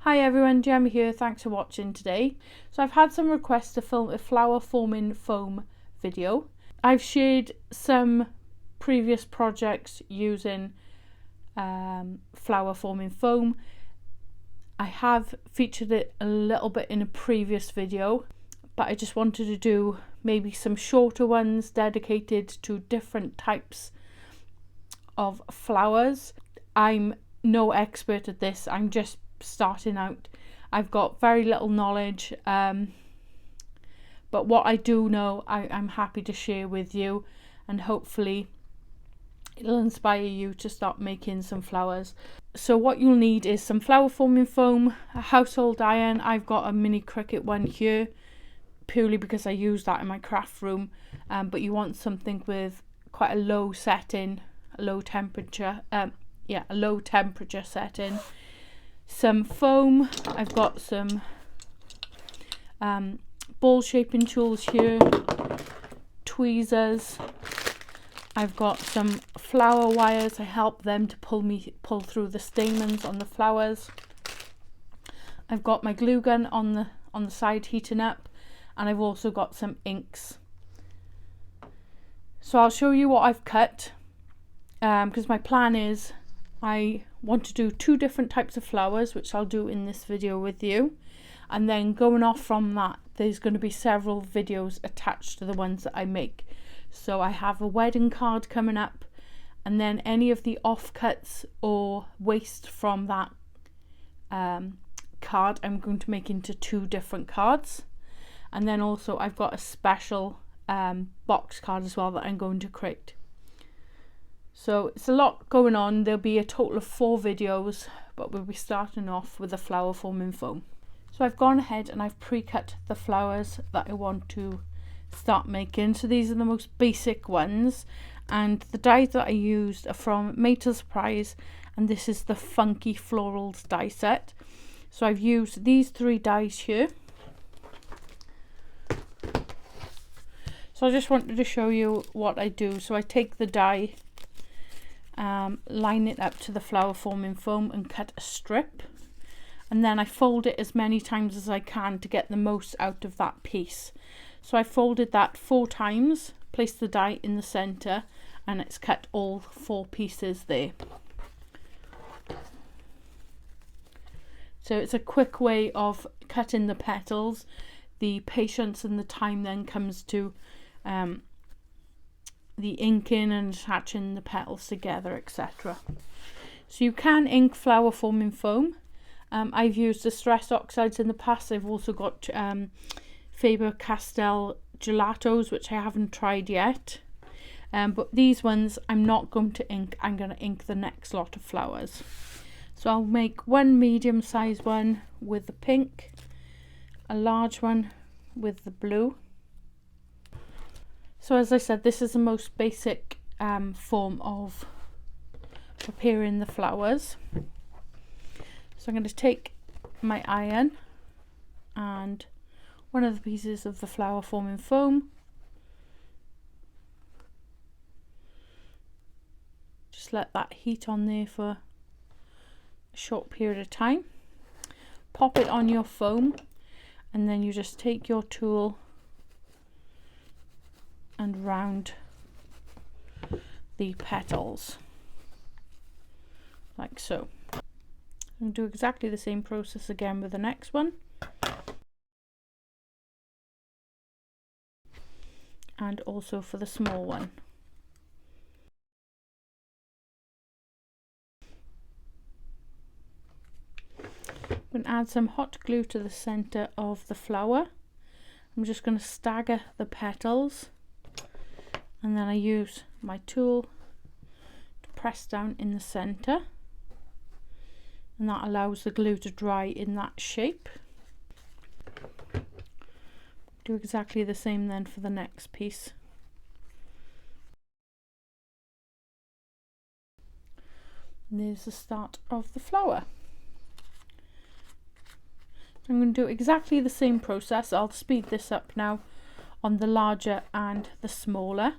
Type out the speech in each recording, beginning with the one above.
Hi everyone, Gemma here, thanks for watching today. So I've had some requests to film a flower forming foam video. I've shared some previous projects using flower forming foam. I have featured it a little bit in a previous video, but I just wanted to do maybe some shorter ones dedicated to different types of flowers. I'm no expert at this, I'm just starting out. I've got very little knowledge, but what I do know I'm happy to share with you, and hopefully it'll inspire you to start making some flowers. So what you'll need is some flower forming foam, a household iron. I've got a mini Cricut one here purely because I use that in my craft room, but you want something with quite a low setting, a low temperature setting. Some foam. I've got some ball shaping tools here, tweezers. I've got some flower wires. I help them to pull through the stamens on the flowers. I've got my glue gun on the side heating up, and I've also got some inks. So I'll show you what I've cut, because my plan is I want to do 2 different types of flowers, which I'll do in this video with you, and then going off from that there's going to be several videos attached to the ones that I make. So I have a wedding card coming up, and then any of the offcuts or waste from that card I'm going to make into 2 different cards. And then also I've got a special box card as well that I'm going to create. So it's a lot going on. There'll be a total of 4 videos, but we'll be starting off with the flower forming foam. So I've gone ahead and I've pre-cut the flowers that I want to start making. So these are the most basic ones, and the dies that I used are from Made to Surprise, and this is the Funky Florals die set. So I've used these 3 dies here. So I just wanted to show you what I do. So I take the die, line it up to the flower forming foam and cut a strip, and then I fold it as many times as I can to get the most out of that piece. So I folded that 4 times, placed the die in the center, and it's cut all 4 pieces there. So it's a quick way of cutting the petals. The patience and the time then comes to the inking and attaching the petals together, etc. So you can ink flower forming foam. I've used Distress Oxides in the past. I've also got Faber-Castell gelatos, which I haven't tried yet, but these ones I'm not going to ink. I'm going to ink the next lot of flowers. So I'll make 1 medium size one with the pink, a large one with the blue. So as I said, this is the most basic form of preparing the flowers. So I'm going to take my iron and one of the pieces of the flower forming foam. Just let that heat on there for a short period of time. Pop it on your foam, and then you just take your tool and round the petals like so. And do exactly the same process again with the next one, and also for the small one. I'm going to add some hot glue to the center of the flower. I'm just going to stagger the petals, and then I use my tool to press down in the center, and that allows the glue to dry in that shape. Do exactly the same then for the next piece. And there's the start of the flower. I'm going to do exactly the same process. I'll speed this up now on the larger and the smaller.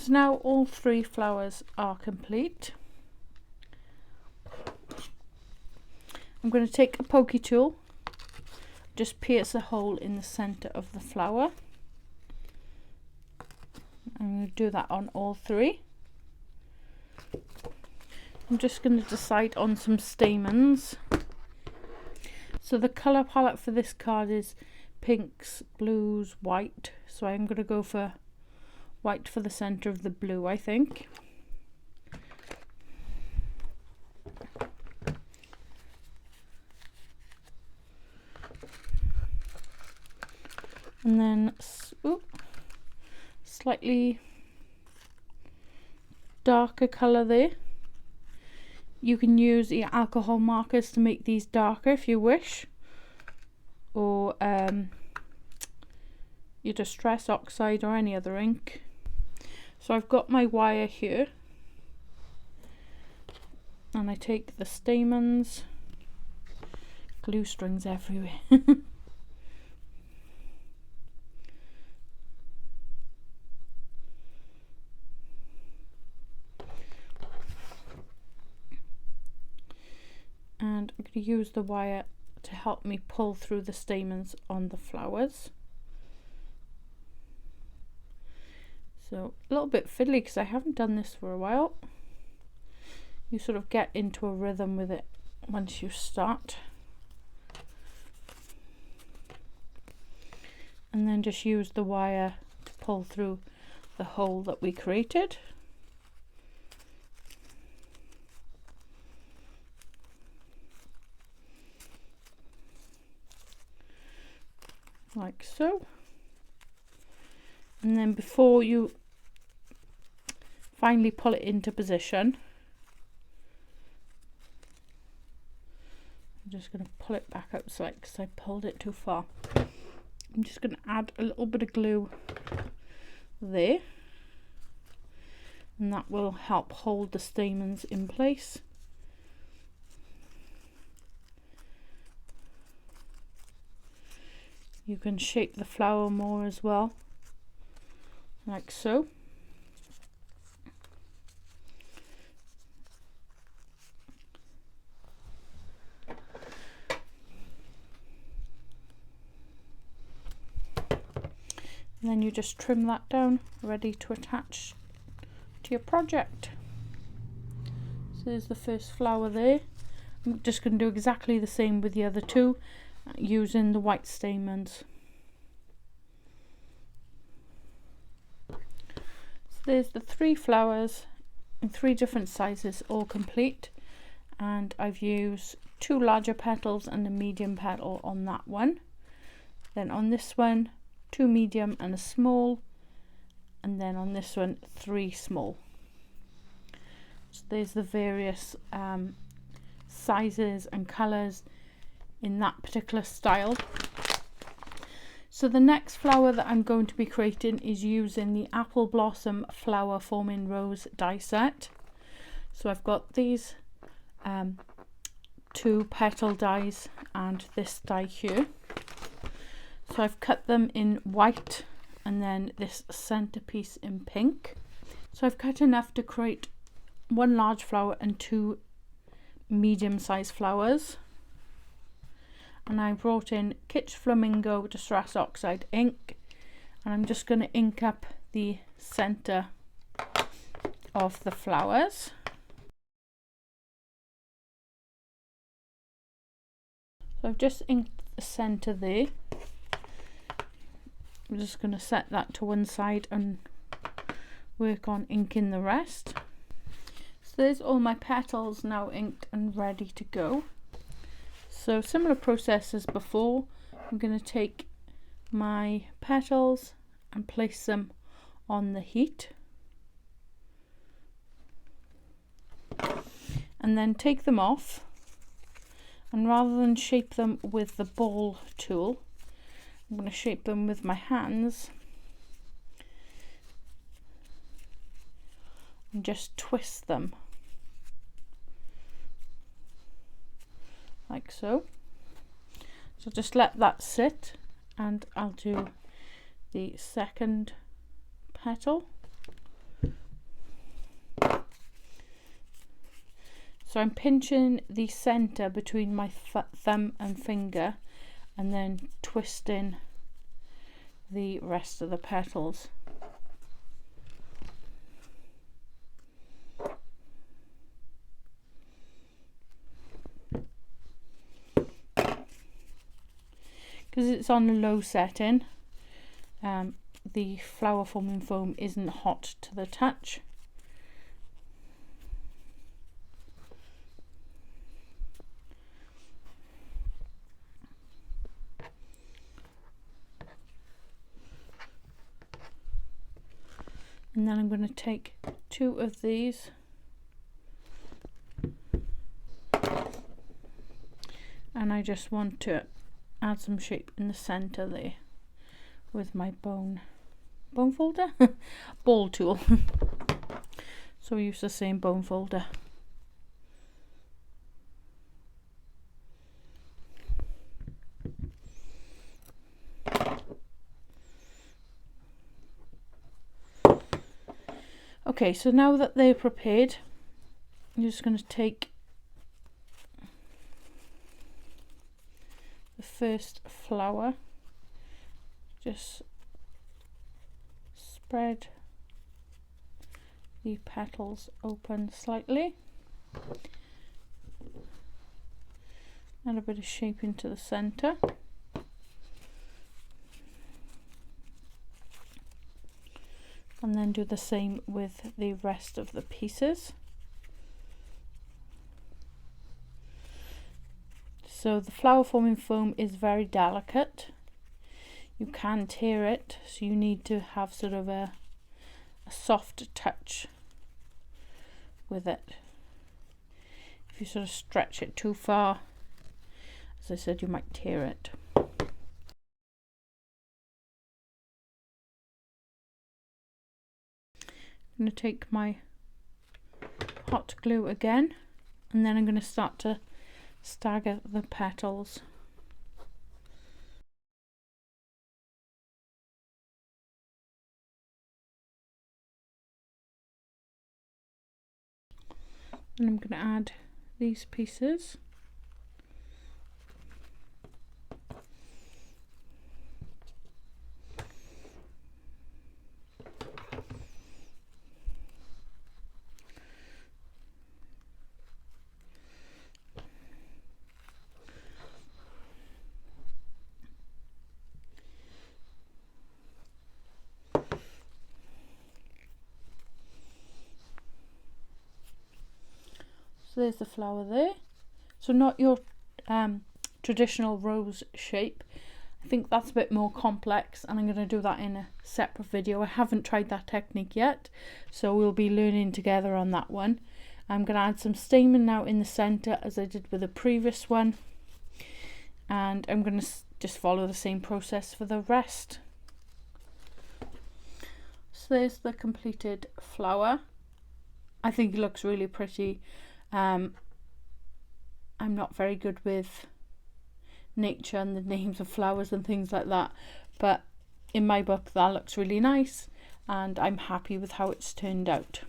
So now all 3 flowers are complete. I'm going to take a pokey tool, just pierce a hole in the center of the flower. I'm going to do that on all 3. I'm just going to decide on some stamens. So the colour palette for this card is pinks, blues, white. So I'm going to go for white for the centre of the blue, I think. And then slightly darker colour there. You can use your alcohol markers to make these darker if you wish, or your distress oxide or any other ink. So I've got my wire here, and I take the stamens, glue strings everywhere. And I'm going to use the wire to help me pull through the stamens on the flowers. So a little bit fiddly because I haven't done this for a while. You sort of get into a rhythm with it once you start. And then just use the wire to pull through the hole that we created. Like so. And then before you finally pull it into position, I'm just going to pull it back up slightly because I pulled it too far. I'm just going to add a little bit of glue there, and that will help hold the stamens in place. You can shape the flower more as well, like so. And then you just trim that down, ready to attach to your project. So there's the first flower there. I'm just going to do exactly the same with the other 2, using the white stamens. So there's the 3 flowers in 3 different sizes, all complete, and I've used 2 larger petals and a medium petal on that one. Then on this one, 2 medium and a small, and then on this one 3 small. So there's the various sizes and colours in that particular style. So the next flower that I'm going to be creating is using the Apple Blossom Flower Forming Rose die set. So I've got these 2 petal dies and this die here. So I've cut them in white and then this centerpiece in pink. So I've cut enough to create 1 large flower and 2 medium-sized flowers. And I brought in Kitsch Flamingo Distress Oxide ink, and I'm just going to ink up the center of the flowers. So I've just inked the center there. I'm just going to set that to one side and work on inking the rest. So there's all my petals now inked and ready to go. So similar process as before. I'm going to take my petals and place them on the heat, and then take them off, and rather than shape them with the ball tool, I'm going to shape them with my hands and just twist them like so. So just let that sit, and I'll do the second petal. So I'm pinching the center between my thumb and finger and then twisting the rest of the petals. Because it's on a low setting, the flower forming foam isn't hot to the touch. And then I'm going to take 2 of these and I just want to add some shape in the center there with my bone folder ball tool. So we use the same bone folder. Okay, so now that they're prepared, I'm just going to take the first flower, just spread the petals open slightly, add a bit of shape into the center. And then do the same with the rest of the pieces. So the flower forming foam is very delicate. You can tear it, so you need to have sort of a soft touch with it. If you sort of stretch it too far, as I said, you might tear it. I'm going to take my hot glue again, and then I'm going to start to stagger the petals. And I'm going to add these pieces. So there's the flower there. So not your traditional rose shape. I think that's a bit more complex, and I'm going to do that in a separate video. I haven't tried that technique yet, so we'll be learning together on that one. I'm going to add some stamen now in the center as I did with the previous one, and I'm going to just follow the same process for the rest. So there's the completed flower. I think it looks really pretty. I'm not very good with nature and the names of flowers and things like that, but in my book that looks really nice and I'm happy with how it's turned out.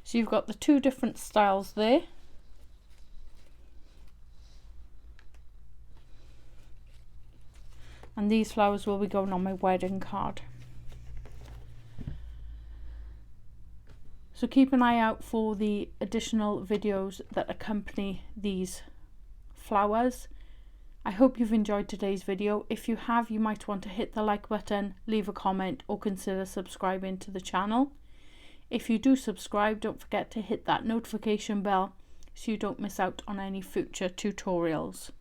So you've got the 2 different styles there. And these flowers will be going on my wedding card. So keep an eye out for the additional videos that accompany these flowers. I hope you've enjoyed today's video. If you have, you might want to hit the like button, leave a comment, or consider subscribing to the channel. If you do subscribe, don't forget to hit that notification bell so you don't miss out on any future tutorials.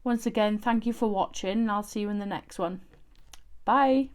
Once again, thank you for watching, and I'll see you in the next one. Bye!